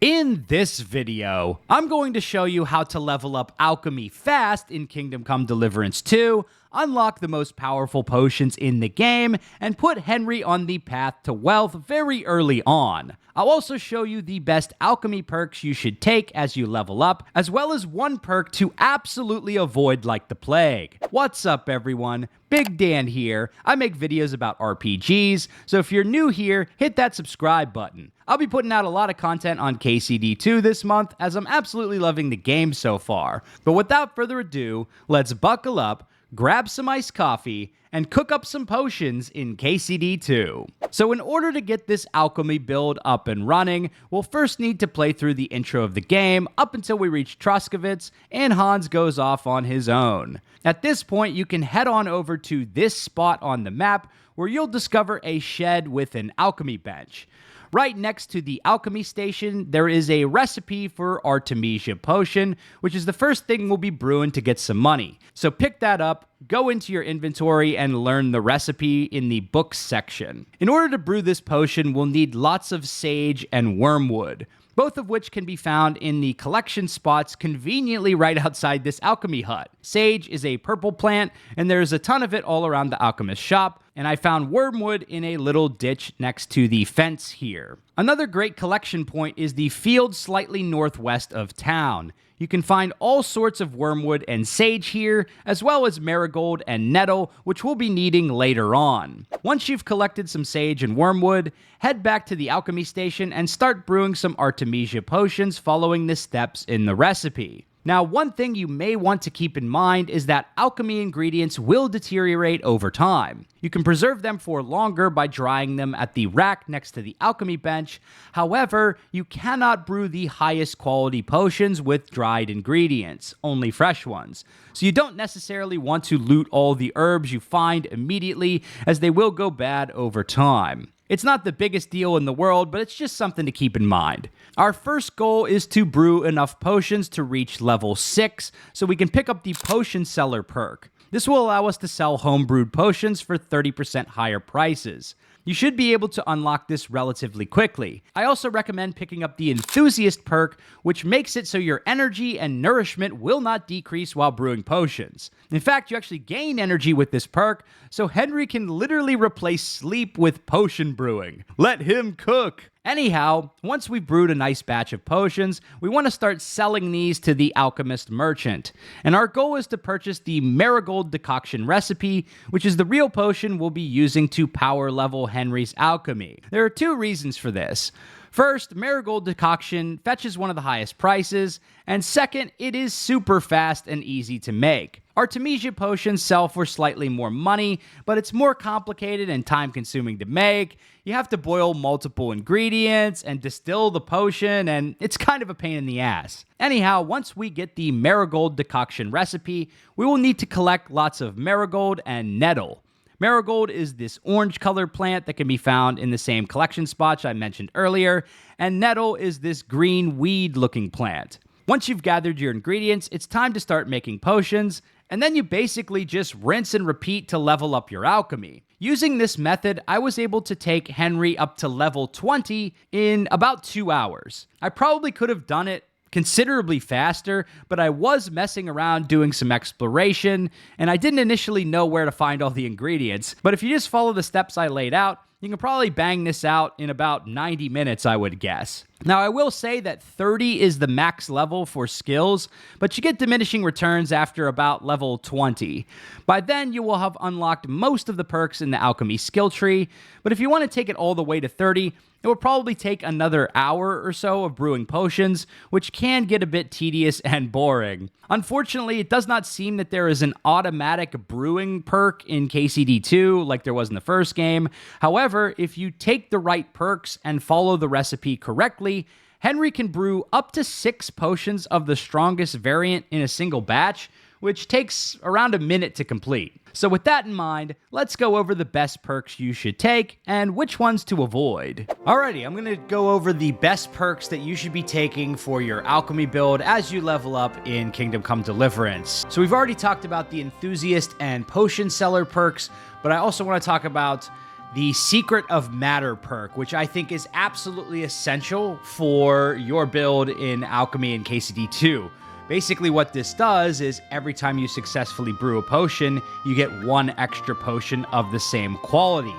In this video, I'm going to show you how to level up Alchemy fast in Kingdom Come Deliverance 2, unlock the most powerful potions in the game, and put Henry on the path to wealth very early on. I'll also show you the best alchemy perks you should take as you level up, as well as one perk to absolutely avoid like the plague. What's up everyone? Big Dan here. I make videos about RPGs, so if you're new here, hit that subscribe button. I'll be putting out a lot of content on KCD2 this month, as I'm absolutely loving the game so far. But without further ado, let's buckle up, grab some iced coffee, and cook up some potions in KCD2. So in order to get this alchemy build up and running, we'll first need to play through the intro of the game up until we reach Troskowitz and Hans goes off on his own. At this point, you can head on over to this spot on the map where you'll discover a shed with an alchemy bench. Right next to the alchemy station, there is a recipe for Artemisia potion, which is the first thing we'll be brewing to get some money. So pick that up, go into your inventory, and learn the recipe in the books section. In order to brew this potion, we'll need lots of sage and wormwood, both of which can be found in the collection spots conveniently right outside this alchemy hut. Sage is a purple plant, and there's a ton of it all around the alchemist shop, and I found wormwood in a little ditch next to the fence here. Another great collection point is the field slightly northwest of town. You can find all sorts of wormwood and sage here, as well as marigold and nettle, which we'll be needing later on. Once you've collected some sage and wormwood, head back to the alchemy station and start brewing some Artemisia potions following the steps in the recipe. Now, one thing you may want to keep in mind is that alchemy ingredients will deteriorate over time. You can preserve them for longer by drying them at the rack next to the alchemy bench. However, you cannot brew the highest quality potions with dried ingredients, only fresh ones. So you don't necessarily want to loot all the herbs you find immediately, as they will go bad over time. It's not the biggest deal in the world, but it's just something to keep in mind. Our first goal is to brew enough potions to reach level 6, so we can pick up the Potion Seller perk. This will allow us to sell homebrewed potions for 30% higher prices. You should be able to unlock this relatively quickly. I also recommend picking up the Enthusiast perk, which makes it so your energy and nourishment will not decrease while brewing potions. In fact, you actually gain energy with this perk, so Henry can literally replace sleep with potion brewing. Let him cook! Anyhow, once we've brewed a nice batch of potions, we want to start selling these to the alchemist merchant. And our goal is to purchase the Marigold Decoction recipe, which is the real potion we'll be using to power level Henry's alchemy. There are two reasons for this. First, Marigold Decoction fetches one of the highest prices, and second, it is super fast and easy to make. Artemisia potions sell for slightly more money, but it's more complicated and time-consuming to make. You have to boil multiple ingredients and distill the potion, and it's kind of a pain in the ass. Anyhow, once we get the Marigold Decoction recipe, we will need to collect lots of marigold and nettle. Marigold is this orange-colored plant that can be found in the same collection spots I mentioned earlier, and nettle is this green weed-looking plant. Once you've gathered your ingredients, it's time to start making potions, and then you basically just rinse and repeat to level up your alchemy. Using this method, I was able to take Henry up to level 20 in about 2 hours. I probably could have done it considerably faster, but I was messing around doing some exploration, and I didn't initially know where to find all the ingredients. But if you just follow the steps I laid out, you can probably bang this out in about 90 minutes, I would guess. Now, I will say that 30 is the max level for skills, but you get diminishing returns after about level 20. By then, you will have unlocked most of the perks in the alchemy skill tree, but if you want to take it all the way to 30, it will probably take another hour or so of brewing potions, which can get a bit tedious and boring. Unfortunately, it does not seem that there is an automatic brewing perk in KCD2 like there was in the first game. However, if you take the right perks and follow the recipe correctly, Henry can brew up to 6 potions of the strongest variant in a single batch, which takes around a minute to complete. So with that in mind, let's go over the best perks you should take and which ones to avoid. Alrighty, I'm going to go over the best perks that you should be taking for your alchemy build as you level up in Kingdom Come Deliverance. So we've already talked about the Enthusiast and Potion Seller perks, but I also want to talk about the Secret of Matter perk, which I think is absolutely essential for your build in Alchemy and KCD2. Basically what this does is every time you successfully brew a potion, you get one extra potion of the same quality.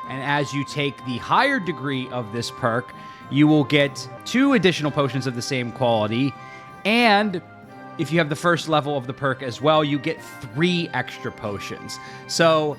And as you take the higher degree of this perk, you will get 2 additional potions of the same quality. And if you have the first level of the perk as well, you get 3 extra potions. So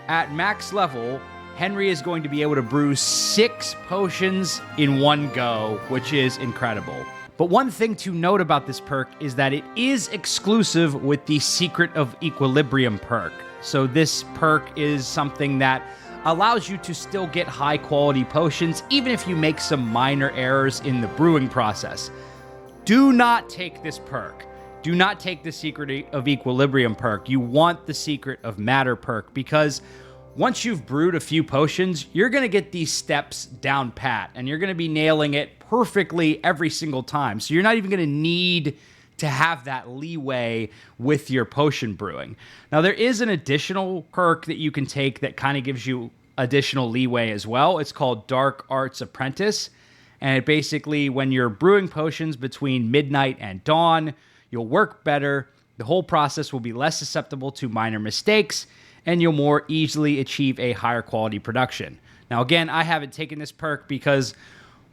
at max level, Henry is going to be able to brew 6 potions in one go, which is incredible. But one thing to note about this perk is that it is exclusive with the Secret of Equilibrium perk. So this perk is something that allows you to still get high quality potions, even if you make some minor errors in the brewing process. Do not take this perk. Do not take the Secret of Equilibrium perk. You want the Secret of Matter perk, because once you've brewed a few potions, you're going to get these steps down pat, and you're going to be nailing it perfectly every single time. So you're not even going to need to have that leeway with your potion brewing. Now, there is an additional perk that you can take that kind of gives you additional leeway as well. It's called Dark Arts Apprentice. And it basically, when you're brewing potions between midnight and dawn, you'll work better. The whole process will be less susceptible to minor mistakes, and you'll more easily achieve a higher quality production. Now, again, I haven't taken this perk because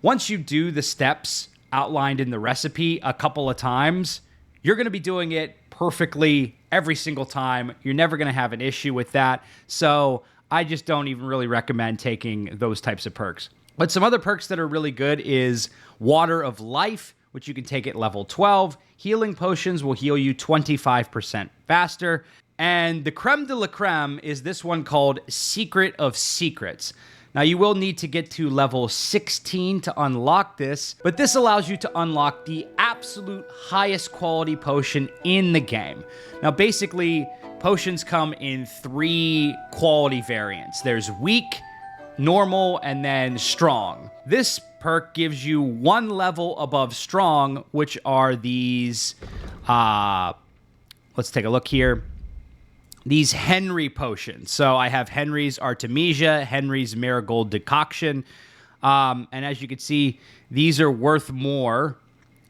once you do the steps outlined in the recipe a couple of times, you're going to be doing it perfectly every single time. You're never going to have an issue with that. So I just don't even really recommend taking those types of perks. But some other perks that are really good is Water of Life, which you can take at level 12. Healing potions will heal you 25% faster. And the creme de la creme is this one called Secret of Secrets. Now, you will need to get to level 16 to unlock this, but this allows you to unlock the absolute highest quality potion in the game. Now, basically, potions come in 3 quality variants. There's weak, normal, and then strong. This perk gives you 1 level above strong, which are these, let's take a look here. These Henry potions. So I have Henry's Artemisia, Henry's Marigold Decoction. And as you can see, these are worth more,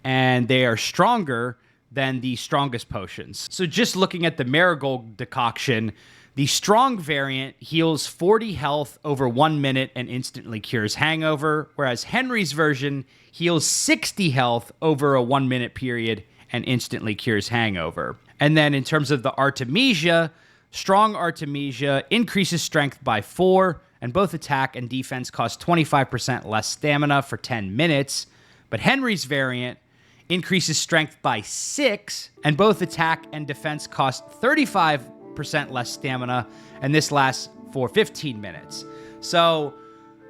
and they are stronger than the strongest potions. So just looking at the Marigold Decoction, the strong variant heals 40 health over 1 minute and instantly cures hangover, whereas Henry's version heals 60 health over a 1 minute period and instantly cures hangover. And then in terms of the Artemisia, strong Artemisia increases strength by 4, and both attack and defense cost 25% less stamina for 10 minutes. But Henry's variant increases strength by 6, and both attack and defense cost 35% less stamina, and this lasts for 15 minutes. So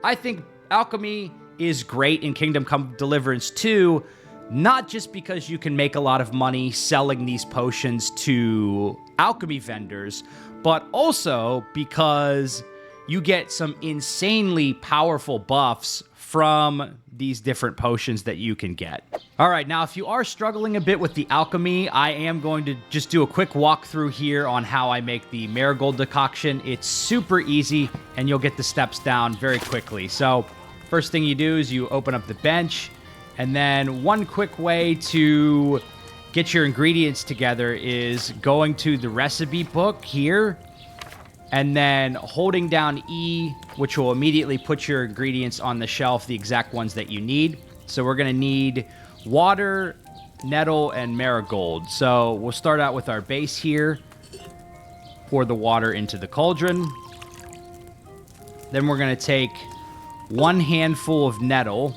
I think Alchemy is great in Kingdom Come Deliverance 2, not just because you can make a lot of money selling these potions to alchemy vendors, but also because you get some insanely powerful buffs from these different potions that you can get. All right, now if you are struggling a bit with the alchemy, I am going to just do a quick walkthrough here on how I make the Marigold Decoction. It's super easy, and you'll get the steps down very quickly. So first thing you do is you open up the bench, and then one quick way to get your ingredients together is going to the recipe book here, and then holding down E, which will immediately put your ingredients on the shelf, the exact ones that you need. So we're going to need water, nettle, and marigold. So we'll start out with our base here. Pour the water into the cauldron. Then we're going to take 1 handful of nettle,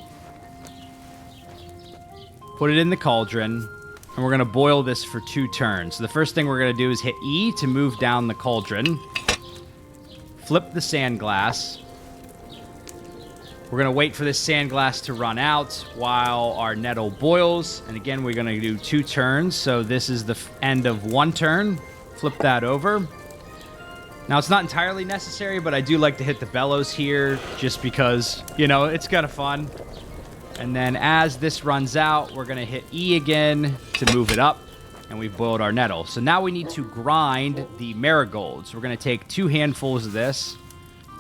put it in the cauldron, and we're going to boil this for 2 turns. So the first thing we're going to do is hit E to move down the cauldron. Flip the sand glass. We're going to wait for this sand glass to run out while our nettle boils. And again, we're going to do 2 turns. So this is the end of 1 turn. Flip that over. Now, it's not entirely necessary, but I do like to hit the bellows here just because, you know, it's kind of fun. And then as this runs out, we're going to hit E again to move it up. And we've boiled our nettle. So now we need to grind the marigolds. We're going to take 2 handfuls of this,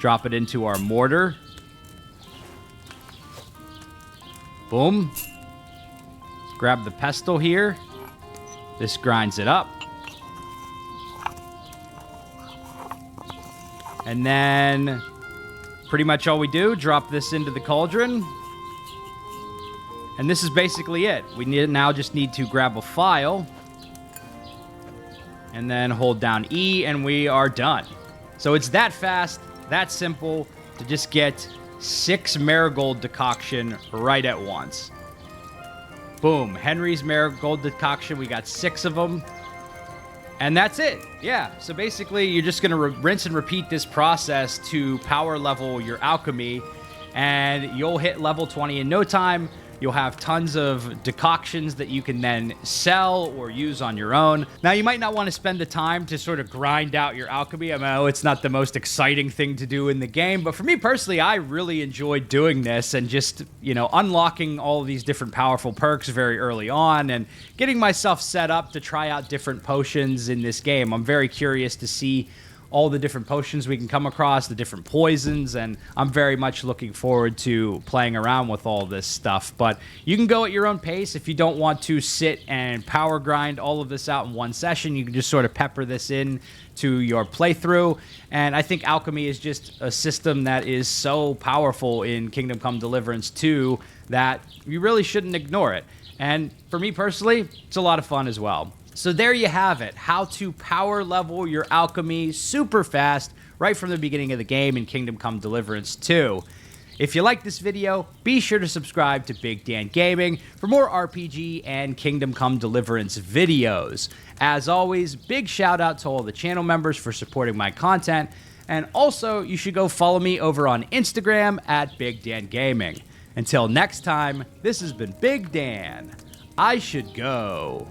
Drop it into our mortar. Boom. Grab the pestle here. This grinds it up. And then pretty much all we do, drop this into the cauldron. And this is basically it. We now just need to grab a file. And then hold down E and we are done. So it's that fast, that simple to just get 6 Marigold Decoction right at once. Boom, Henry's Marigold Decoction. We got 6 of them. And that's it. Yeah, so basically you're just going to rinse and repeat this process to power level your alchemy, and you'll hit level 20 in no time. You'll have tons of decoctions that you can then sell or use on your own. Now, you might not want to spend the time to sort of grind out your alchemy. I know it's not the most exciting thing to do in the game, but for me personally, I really enjoyed doing this and just, you know, unlocking all of these different powerful perks very early on and getting myself set up to try out different potions in this game. I'm very curious to see all the different potions we can come across, the different poisons, and I'm very much looking forward to playing around with all this stuff. But you can go at your own pace. If you don't want to sit and power grind all of this out in one session, you can just sort of pepper this in to your playthrough. And I think alchemy is just a system that is so powerful in Kingdom Come Deliverance 2 that you really shouldn't ignore it. And for me personally, it's a lot of fun as well. So there you have it, how to power level your alchemy super fast right from the beginning of the game in Kingdom Come Deliverance 2. If you like this video, be sure to subscribe to Big Dan Gaming for more RPG and Kingdom Come Deliverance videos. As always, big shout out to all the channel members for supporting my content, and also you should go follow me over on Instagram at Big Dan Gaming. Until next time, this has been Big Dan. I should go.